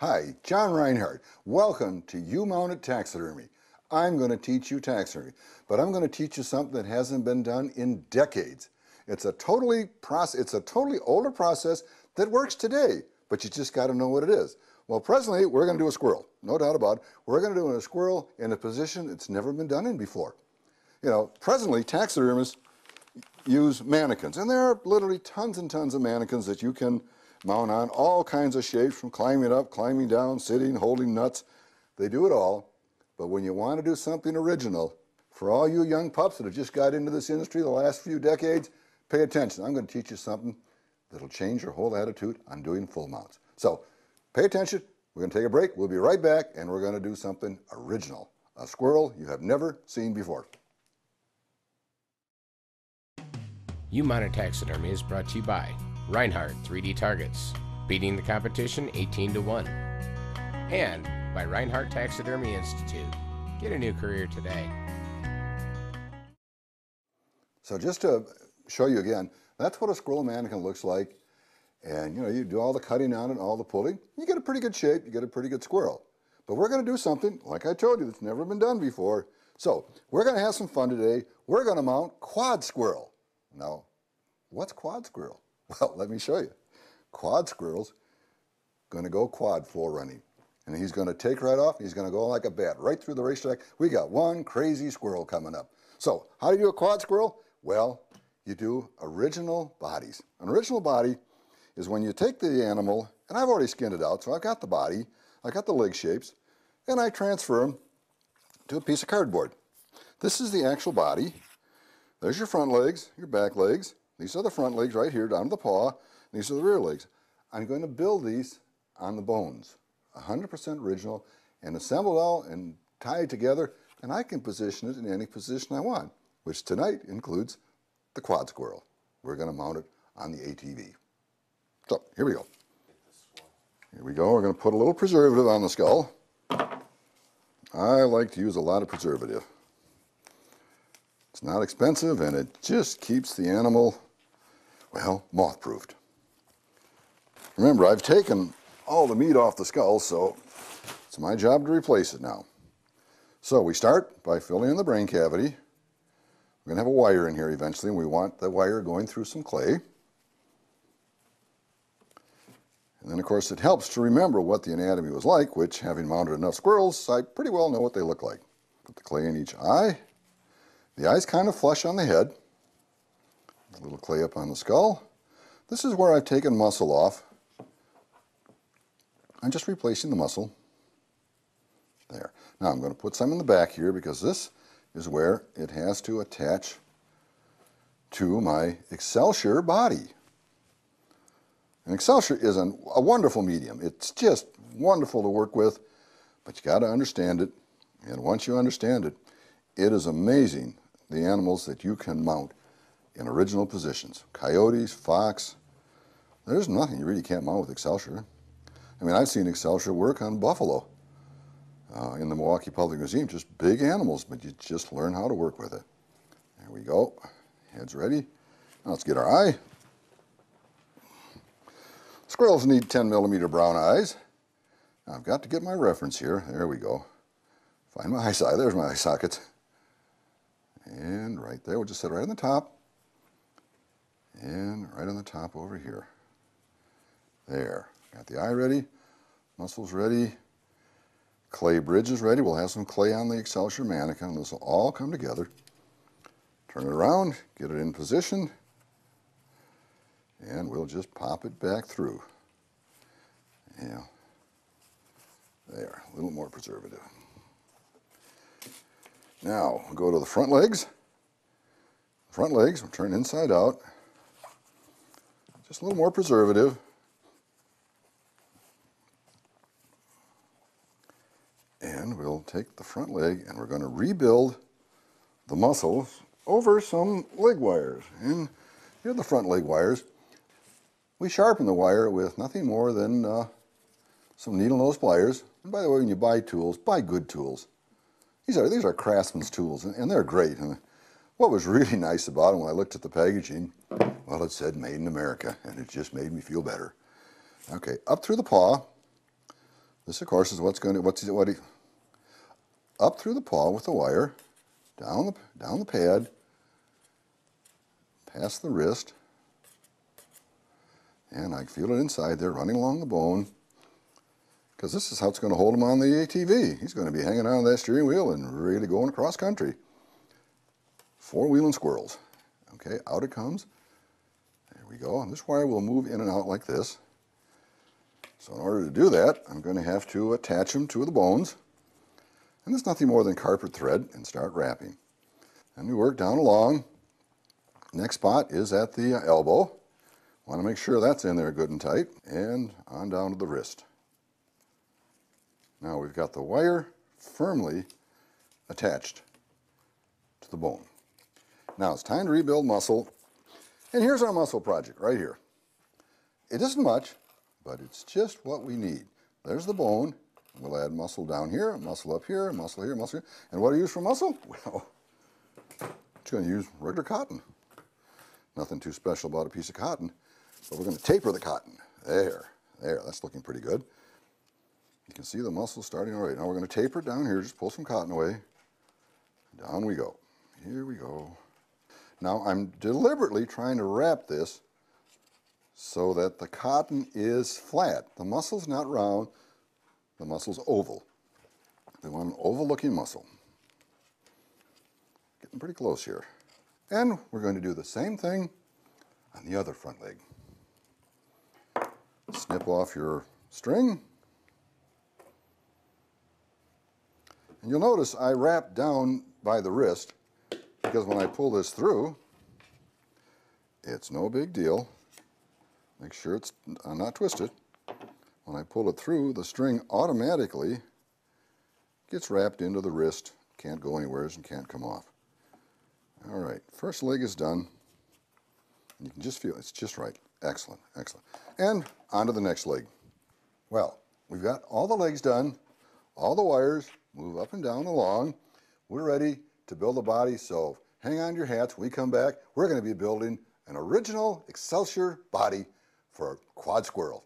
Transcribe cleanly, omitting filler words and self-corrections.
Hi, John Rinehart. Welcome to Umountit Taxidermy. I'm going to teach you taxidermy, but I'm going to teach you something that hasn't been done in decades. It's a totally older process that works today, but you just got to know what it is. Well, presently, we're going to do a squirrel. No doubt about it. We're going to do a squirrel in a position that's never been done in before. You know, presently, taxidermists use mannequins, and there are literally tons and tons of mannequins that you can mount on all kinds of shapes, from climbing up, climbing down, sitting, holding nuts. They do it all. But when you want to do something original, for all you young pups that have just got into this industry the last few decades, pay attention. I'm going to teach you something that'll change your whole attitude on doing full mounts. So pay attention. We're going to take a break. We'll be right back, and we're going to do something original, a squirrel you have never seen before. Umountit Taxidermy is brought to you by Rinehart 3D Targets, beating the competition 18-1, and by Rinehart Taxidermy Institute. Get a new career today. So just to show you again, that's what a squirrel mannequin looks like. And you know, you do all the cutting on it, all the pulling, you get a pretty good shape, you get a pretty good squirrel. But we're going to do something, like I told you, that's never been done before. So we're going to have some fun today. We're going to mount quad squirrel. Now, what's quad squirrel? Well, let me show you. Quad squirrel's going to go quad full running. And he's going to take right off. He's going to go like a bat right through the racetrack. We got one crazy squirrel coming up. So how do you do a quad squirrel? Well, you do original bodies. An original body is when you take the animal, and I've already skinned it out, so I've got the body, I've got the leg shapes, and I transfer them to a piece of cardboard. This is the actual body. There's your front legs, your back legs. These are the front legs right here down to the paw. These are the rear legs. I'm going to build these on the bones, 100% original, and assemble it all and tie it together, and I can position it in any position I want, which tonight includes the quad squirrel. We're going to mount it on the ATV. So here we go. Here we go. We're going to put a little preservative on the skull. I like to use a lot of preservative. It's not expensive, and it just keeps the animal, well, moth-proofed. Remember, I've taken all the meat off the skull, so it's my job to replace it now. So we start by filling in the brain cavity. We're going to have a wire in here eventually, and we want the wire going through some clay. And then, of course, it helps to remember what the anatomy was like, which, having mounted enough squirrels, I pretty well know what they look like. Put the clay in each eye. The eye's kind of flush on the head. A little clay up on the skull. This is where I've taken muscle off. I'm just replacing the muscle. There. Now I'm going to put some in the back here because this is where it has to attach to my Excelsior body. And Excelsior is a wonderful medium. It's just wonderful to work with, but you got to understand it. And once you understand it, it is amazing the animals that you can mount in original positions. Coyotes, fox, there's nothing you really can't mount with Excelsior. I mean, I've seen Excelsior work on buffalo in the Milwaukee Public Museum, just big animals, but you just learn how to work with it. There we go. Head's ready. Now let's get our eye. Squirrels need 10mm brown eyes. Now I've got to get my reference here. There we go. Find my eye socket. There's my eye socket. And right there, we'll just set it right on the top. And right on the top over here. There. Got the eye ready. Muscles ready. Clay bridge is ready. We'll have some clay on the Excelsior mannequin. This will all come together. Turn it around, get it in position, and we'll just pop it back through. Yeah. There, a little more preservative. Now, we'll go to the front legs. Front legs, we'll turn inside out. Just a little more preservative. And we'll take the front leg and we're going to rebuild the muscles over some leg wires. And here are the front leg wires. We sharpen the wire with nothing more than some needle nose pliers. And by the way, when you buy tools, buy good tools. These are craftsman's tools, and they're great. And what was really nice about them when I looked at the packaging, well, it said made in America, and it just made me feel better. Okay, up through the paw, This, of course, is up through the paw with the wire, down the pad, past the wrist, and I feel it inside there running along the bone, because this is how it's going to hold him on the ATV. He's going to be hanging on that steering wheel and really going across country. Four-wheeling squirrels. Okay, out it comes. There we go. And this wire will move in and out like this. So in order to do that, I'm going to have to attach them to the bones. And there's nothing more than carpet thread, and start wrapping. And we work down along. Next spot is at the elbow. Want to make sure that's in there good and tight, and on down to the wrist. Now we've got the wire firmly attached to the bone. Now it's time to rebuild muscle, and here's our muscle project right here. It isn't much, but it's just what we need. There's the bone. We'll add muscle down here, muscle up here, muscle here, muscle here. And what do you use for muscle? Well, it's going to use regular cotton. Nothing too special about a piece of cotton. But we're going to taper the cotton. There, that's looking pretty good. You can see the muscle starting already. Now we're going to taper it down here, just pull some cotton away. Down we go. Here we go. Now I'm deliberately trying to wrap this so that the cotton is flat. The muscle's not round, the muscle's oval. We want an oval looking muscle. Getting pretty close here. And we're going to do the same thing on the other front leg. Snip off your string. And you'll notice I wrap down by the wrist, because when I pull this through, it's no big deal. Make sure it's not twisted. When I pull it through, the string automatically gets wrapped into the wrist. Can't go anywhere and can't come off. All right, first leg is done. You can just feel it's just right. Excellent, excellent. And on to the next leg. Well, we've got all the legs done, all the wires move up and down along. We're ready to build the body, so hang on to your hats. When we come back, we're going to be building an original Excelsior body for Quad Squirrel.